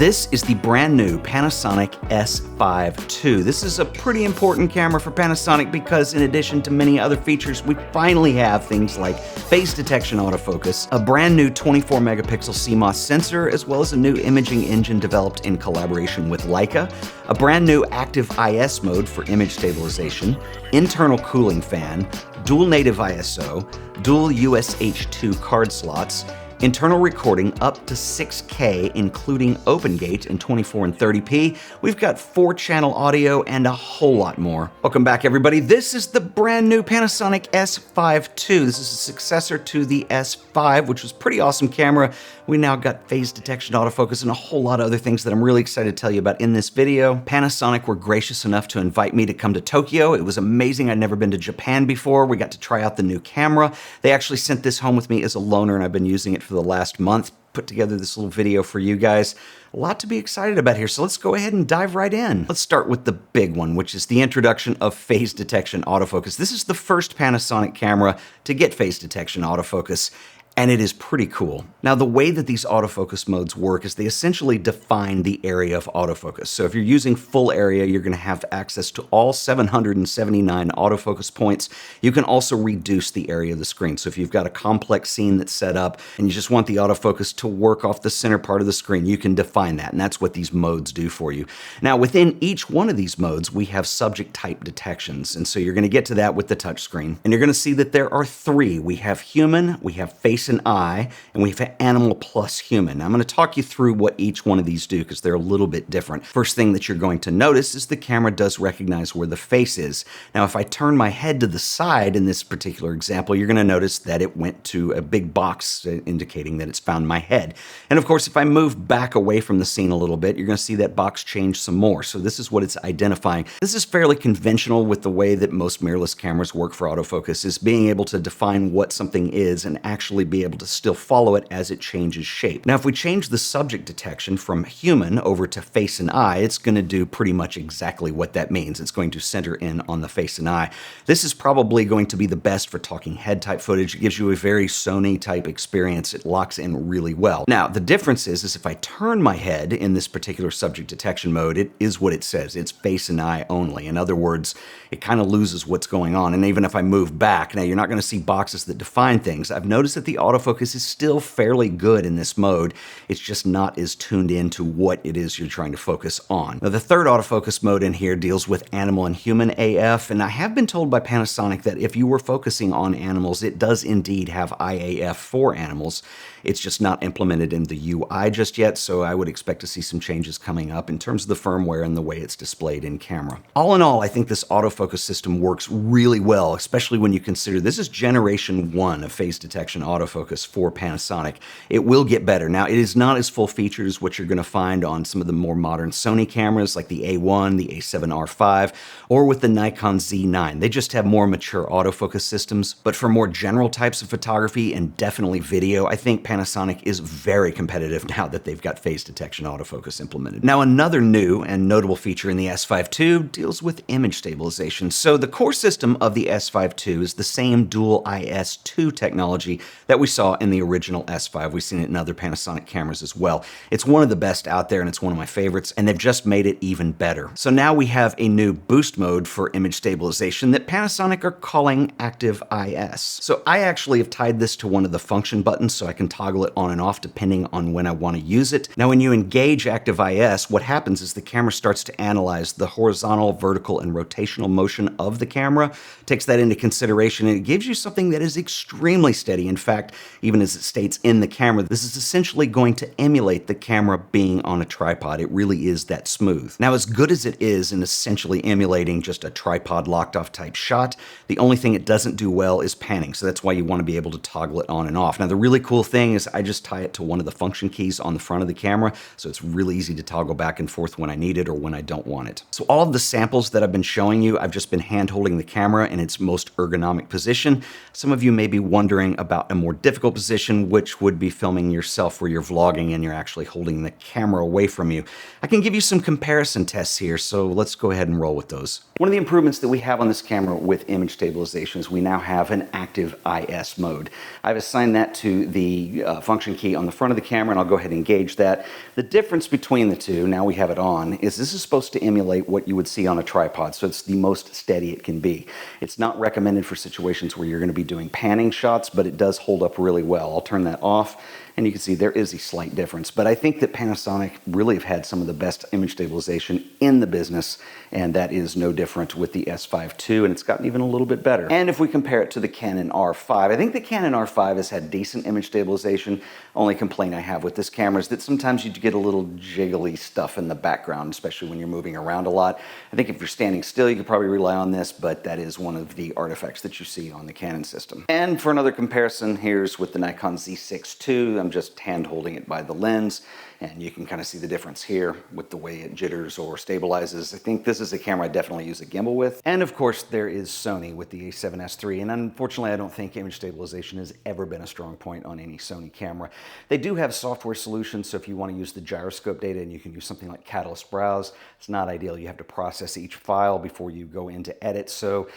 This is the brand new Panasonic S5 II. This is a pretty important camera for Panasonic because in addition to many other features, we finally have things like phase detection autofocus, a brand new 24 megapixel CMOS sensor, as well as a new imaging engine developed in collaboration with Leica, a brand new active IS mode for image stabilization, internal cooling fan, dual native ISO, dual UHS-II card slots, internal recording up to 6K, including OpenGate in 24 and 30p. We've got 4-channel audio and a whole lot more. Welcome back, everybody. This is the brand new Panasonic S5 II. This is a successor to the S5, which was a pretty awesome camera. We now got phase detection, autofocus, and a whole lot of other things that I'm really excited to tell you about in this video. Panasonic were gracious enough to invite me to come to Tokyo. It was amazing. I'd never been to Japan before. We got to try out the new camera. They actually sent this home with me as a loaner, and I've been using it for the last month. Put together this little video for you guys. A lot to be excited about here, so let's go ahead and dive right in. Let's start with the big one, which is the introduction of phase detection autofocus. This is the first Panasonic camera to get phase detection autofocus, and it is pretty cool. Now, the way that these autofocus modes work is they essentially define the area of autofocus. So if you're using full area, you're gonna have access to all 779 autofocus points. You can also reduce the area of the screen. So if you've got a complex scene that's set up and you just want the autofocus to work off the center part of the screen, you can define that, and that's what these modes do for you. Now, within each one of these modes, we have subject type detections, and so you're gonna get to that with the touchscreen. And you're gonna see that there are 3. We have human, we have face and eye, and we have animal plus human. Now, I'm going to talk you through what each one of these do because they're a little bit different. First thing that you're going to notice is the camera does recognize where the face is. Now, if I turn my head to the side in this particular example, you're going to notice that it went to a big box indicating that it's found my head. And of course, if I move back away from the scene a little bit, you're going to see that box change some more. So this is what it's identifying. This is fairly conventional with the way that most mirrorless cameras work for autofocus, is being able to define what something is and actually be able to still follow it as it changes shape. Now, if we change the subject detection from human over to face and eye, it's going to do pretty much exactly what that means. It's going to center in on the face and eye. This is probably going to be the best for talking head type footage. It gives you a very Sony type experience. It locks in really well. Now, the difference is if I turn my head in this particular subject detection mode, it is what it says. It's face and eye only. In other words, it kind of loses what's going on. And even if I move back, now you're not going to see boxes that define things. I've noticed that the autofocus is still fairly good in this mode. It's just not as tuned into what it is you're trying to focus on. Now, the third autofocus mode in here deals with animal and human AF, and I have been told by Panasonic that if you were focusing on animals, it does indeed have IAF for animals. It's just not implemented in the UI just yet, so I would expect to see some changes coming up in terms of the firmware and the way it's displayed in camera. All in all, I think this autofocus system works really well, especially when you consider this is generation 1 of phase detection autofocus for Panasonic. It will get better. Now, it is not as full featured as what you're going to find on some of the more modern Sony cameras like the A1, the A7R5, or with the Nikon Z9. They just have more mature autofocus systems, but for more general types of photography and definitely video, I think Panasonic is very competitive now that they've got phase detection autofocus implemented. Now, another new and notable feature in the S5 II deals with image stabilization. So the core system of the S5 II is the same dual IS-II technology that we saw in the original S5. We've seen it in other Panasonic cameras as well. It's one of the best out there and it's one of my favorites, and they've just made it even better. So now we have a new boost mode for image stabilization that Panasonic are calling Active IS. So I actually have tied this to one of the function buttons so I can toggle it on and off depending on when I want to use it. Now, when you engage Active IS, what happens is the camera starts to analyze the horizontal, vertical, and rotational motion of the camera, takes that into consideration, and it gives you something that is extremely steady. In fact, even as it states in the camera, this is essentially going to emulate the camera being on a tripod. It really is that smooth. Now, as good as it is in essentially emulating just a tripod locked off type shot, the only thing it doesn't do well is panning. So that's why you want to be able to toggle it on and off. Now, the really cool thing is I just tie it to one of the function keys on the front of the camera, so it's really easy to toggle back and forth when I need it or when I don't want it. So all of the samples that I've been showing you, I've just been hand holding the camera in its most ergonomic position. Some of you may be wondering about a more difficult position, which would be filming yourself where you're vlogging and you're actually holding the camera away from you. I can give you some comparison tests here, so let's go ahead and roll with those. One of the improvements that we have on this camera with image stabilization is we now have an active IS mode. I've assigned that to the the function key on the front of the camera, and I'll go ahead and engage that. The difference between the two, now we have it on, is this is supposed to emulate what you would see on a tripod, so it's the most steady it can be. It's not recommended for situations where you're going to be doing panning shots, but it does hold up really well. I'll turn that off, and you can see there is a slight difference. But I think that Panasonic really have had some of the best image stabilization in the business, and that is no different with the S5 II, and it's gotten even a little bit better. And if we compare it to the Canon R5, I think the Canon R5 has had decent image stabilization. Only complaint I have with this camera is that sometimes you get a little jiggly stuff in the background, especially when you're moving around a lot. I think if you're standing still, you could probably rely on this, but that is one of the artifacts that you see on the Canon system. And for another comparison, here's with the Nikon Z6 II. I'm just hand holding it by the lens, and you can kind of see the difference here with the way it jitters or stabilizes. I think this is a camera I definitely use a gimbal with. And of course, there is Sony with the a7S III, and unfortunately, I don't think image stabilization has ever been a strong point on any Sony camera. They do have software solutions, so if you want to use the gyroscope data and you can use something like Catalyst Browse, it's not ideal. You have to process each file before you go into edit, so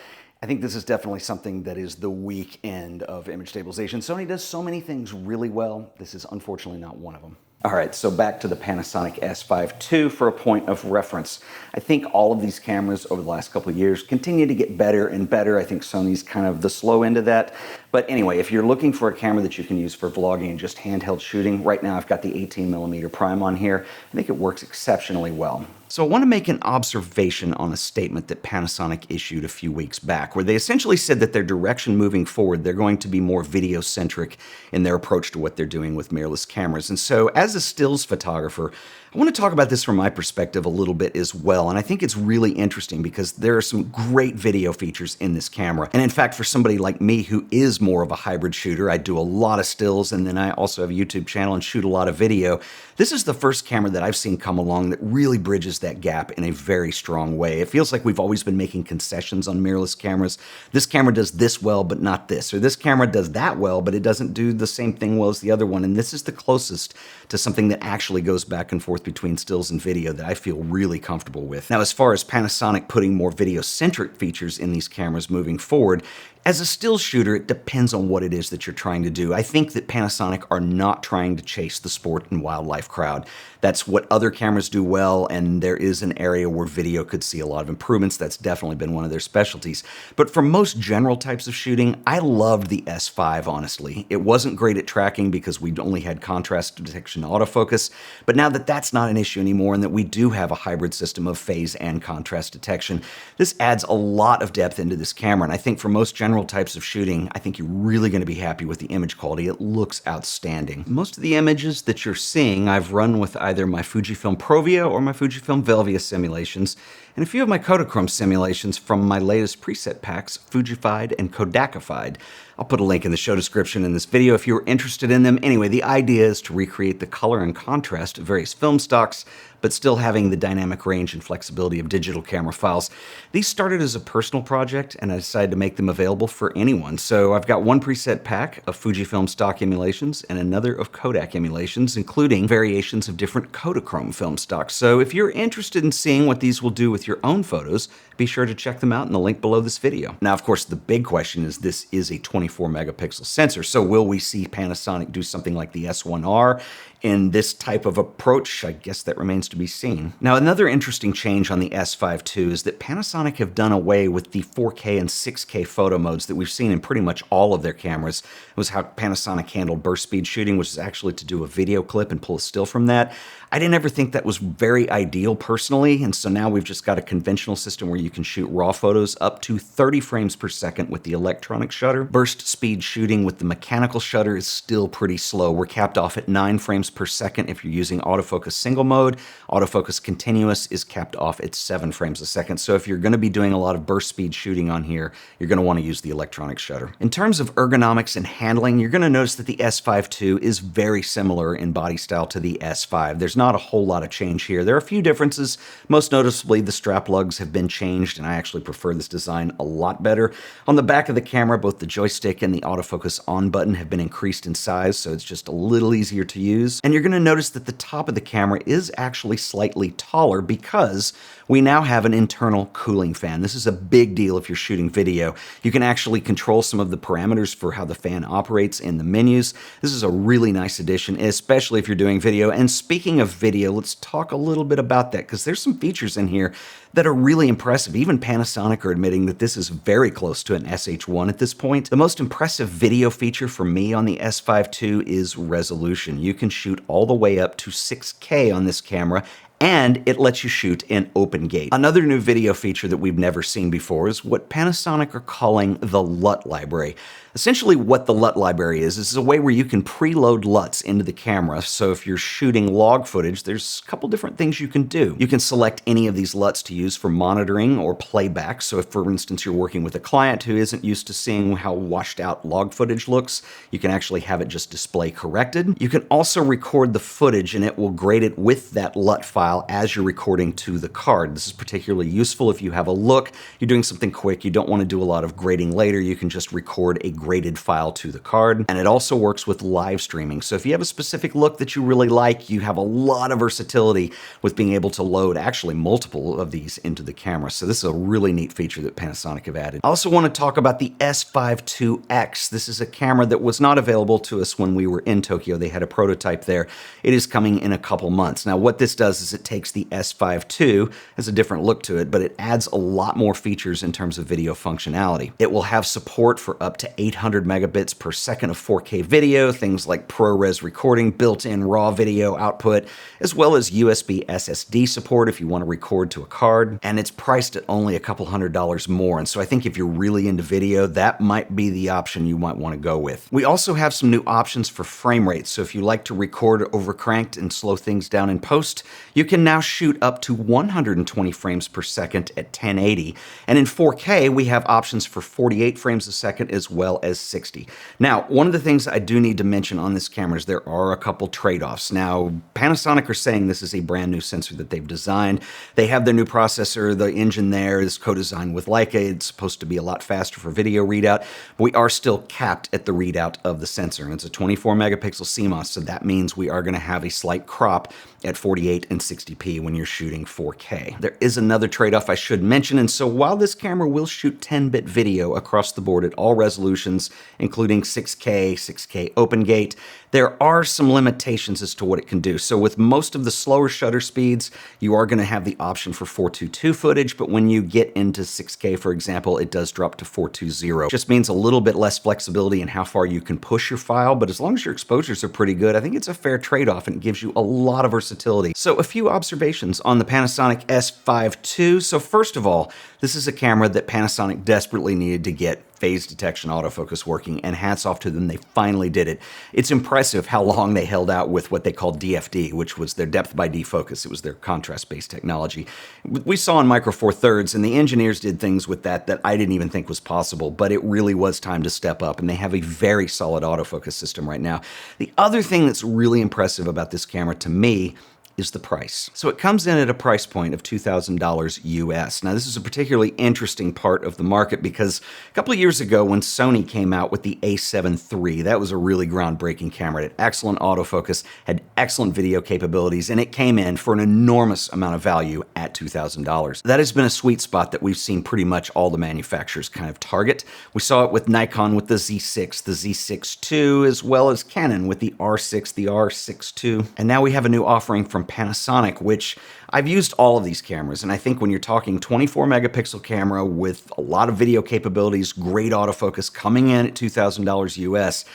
I think this is definitely something that is the weak end of image stabilization. Sony does so many things really well. This is unfortunately not one of them. All right, so back to the Panasonic S5 II for a point of reference. I think all of these cameras over the last couple of years continue to get better and better. I think Sony's kind of the slow end of that. But anyway, if you're looking for a camera that you can use for vlogging and just handheld shooting, right now I've got the 18mm prime on here. I think it works exceptionally well. So I want to make an observation on a statement that Panasonic issued a few weeks back, where they essentially said that their direction moving forward, they're going to be more video-centric in their approach to what they're doing with mirrorless cameras. And so as a stills photographer, I want to talk about this from my perspective a little bit as well, and I think it's really interesting because there are some great video features in this camera. And in fact, for somebody like me who is more of a hybrid shooter, I do a lot of stills, and then I also have a YouTube channel and shoot a lot of video. This is the first camera that I've seen come along that really bridges that gap in a very strong way. It feels like we've always been making concessions on mirrorless cameras. This camera does this well, but not this, or this camera does that well, but it doesn't do the same thing well as the other one, and this is the closest to something that actually goes back and forth between stills and video that I feel really comfortable with. Now, as far as Panasonic putting more video-centric features in these cameras moving forward, as a still shooter, it depends on what it is that you're trying to do. I think that Panasonic are not trying to chase the sport and wildlife crowd. That's what other cameras do well, and there is an area where video could see a lot of improvements. That's definitely been one of their specialties. But for most general types of shooting, I loved the S5, honestly. It wasn't great at tracking because we only had contrast detection autofocus, but now that that's not an issue anymore and that we do have a hybrid system of phase and contrast detection, this adds a lot of depth into this camera, and I think for most general types of shooting, I think you're really going to be happy with the image quality. It looks outstanding. Most of the images that you're seeing, I've run with either my Fujifilm Provia or my Fujifilm Velvia simulations, and a few of my Kodachrome simulations from my latest preset packs, Fujified and Kodakified. I'll put a link in the show description in this video if you're interested in them. Anyway, the idea is to recreate the color and contrast of various film stocks, but still having the dynamic range and flexibility of digital camera files. These started as a personal project, and I decided to make them available for anyone. So I've got one preset pack of Fujifilm stock emulations and another of Kodak emulations, including variations of different Kodachrome film stocks. So if you're interested in seeing what these will do with your own photos, be sure to check them out in the link below this video. Now, of course, the big question is this is a 24 megapixel sensor, so will we see Panasonic do something like the S1R in this type of approach? I guess that remains to be seen. Now, another interesting change on the S5 II is that Panasonic have done away with the 4K and 6K photo modes that we've seen in pretty much all of their cameras. It was how Panasonic handled burst speed shooting, which is actually to do a video clip and pull a still from that. I didn't ever think that was very ideal personally, and so now we've just got a conventional system where you can shoot raw photos up to 30 frames per second with the electronic shutter. Burst speed shooting with the mechanical shutter is still pretty slow. We're capped off at 9 frames per second if you're using autofocus single mode. Autofocus continuous is capped off at 7 frames a second. So if you're going to be doing a lot of burst speed shooting on here, you're going to want to use the electronic shutter. In terms of ergonomics and handling, you're going to notice that the S5 II is very similar in body style to the S5. There's not a whole lot of change here. There are a few differences. Most noticeably, the strap lugs have been changed, and I actually prefer this design a lot better. On the back of the camera, both the joystick and the autofocus on button have been increased in size, so it's just a little easier to use. lenses. And you're going to notice that the top of the camera is actually slightly taller because we now have an internal cooling fan. This is a big deal if you're shooting video. You can actually control some of the parameters for how the fan operates in the menus. This is a really nice addition, especially if you're doing video. And speaking of video, let's talk a little bit about that because there's some features in here that are really impressive. Even Panasonic are admitting that this is very close to an SH1 at this point. The most impressive video feature for me on the S5 II is resolution. You can shoot all the way up to 6K on this camera, and it lets you shoot in open gate. Another new video feature that we've never seen before is what Panasonic are calling the LUT library. Essentially what the LUT library is a way where you can preload LUTs into the camera. So if you're shooting log footage, there's a couple different things you can do. You can select any of these LUTs to use for monitoring or playback. So if, for instance, you're working with a client who isn't used to seeing how washed out log footage looks, you can actually have it just display corrected. You can also record the footage and it will grade it with that LUT file as you're recording to the card. This is particularly useful if you have a look, you're doing something quick, you don't want to do a lot of grading later, you can just record a graded file to the card. And it also works with live streaming. So if you have a specific look that you really like, you have a lot of versatility with being able to load actually multiple of these into the camera. So this is a really neat feature that Panasonic have added. I also want to talk about the S5 IIX. This is a camera that was not available to us when we were in Tokyo. They had a prototype there. It is coming in a couple months. Now what this does is it takes the S5 II, has a different look to it, but it adds a lot more features in terms of video functionality. It will have support for up to 800 megabits per second of 4K video, things like ProRes recording, built-in raw video output, as well as USB SSD support if you want to record to a card. And it's priced at only a couple $100s more. And so I think if you're really into video, that might be the option you might want to go with. We also have some new options for frame rate. So if you like to record overcranked and slow things down in post, you can now shoot up to 120 frames per second at 1080. And in 4K, we have options for 48 frames a second as well as 60. Now, one of the things I do need to mention on this camera is there are a couple trade-offs. Now, Panasonic are saying this is a brand new sensor that they've designed. They have their new processor, the engine there is co-designed with Leica. It's supposed to be a lot faster for video readout, but we are still capped at the readout of the sensor. And it's a 24 megapixel CMOS, so that means we are going to have a slight crop at 48 and 60p when you're shooting 4K. There is another trade-off I should mention, and so while this camera will shoot 10-bit video across the board at all resolutions, including 6K, 6K open gate, there are some limitations as to what it can do. So with most of the slower shutter speeds, you are going to have the option for 422 footage, but when you get into 6K, for example, it does drop to 420. Just means a little bit less flexibility in how far you can push your file, but as long as your exposures are pretty good, I think it's a fair trade-off and it gives you a lot of versatility. So a few observations on the Panasonic S5 II. So first of all, this is a camera that Panasonic desperately needed to get phase detection autofocus working, and hats off to them, they finally did it. It's impressive how long they held out with what they called DFD, which was their depth by defocus. It was their contrast-based technology. We saw in Micro Four Thirds, and the engineers did things with that I didn't even think was possible, but it really was time to step up, and they have a very solid autofocus system right now. The other thing that's really impressive about this camera to me is the price. So it comes in at a price point of $2,000 US. Now this is a particularly interesting part of the market because a couple of years ago when Sony came out with the A7 III, that was a really groundbreaking camera. It had excellent autofocus, had excellent video capabilities, and it came in for an enormous amount of value at $2,000. That has been a sweet spot that we've seen pretty much all the manufacturers kind of target. We saw it with Nikon with the Z6, the Z6 II, as well as Canon with the R6, the R6 II. And now we have a new offering from Panasonic, which I've used all of these cameras, and I think when you're talking 24 megapixel camera with a lot of video capabilities, great autofocus coming in at $2,000 US,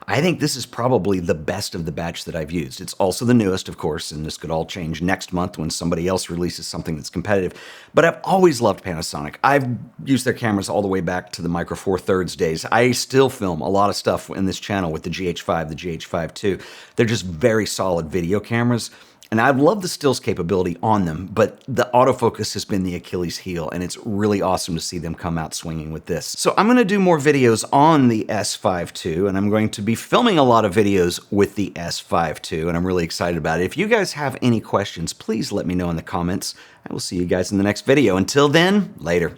I think this is probably the best of the batch that I've used. It's also the newest, of course, and this could all change next month when somebody else releases something that's competitive. But I've always loved Panasonic. I've used their cameras all the way back to the Micro Four Thirds days. I still film a lot of stuff in this channel with the GH5, the GH5 II. They're just very solid video cameras. And I love the stills capability on them, but the autofocus has been the Achilles heel, and it's really awesome to see them come out swinging with this. So I'm going to do more videos on the S5 II, and I'm going to be filming a lot of videos with the S5 II, and I'm really excited about it. If you guys have any questions, please let me know in the comments. I will see you guys in the next video. Until then, later.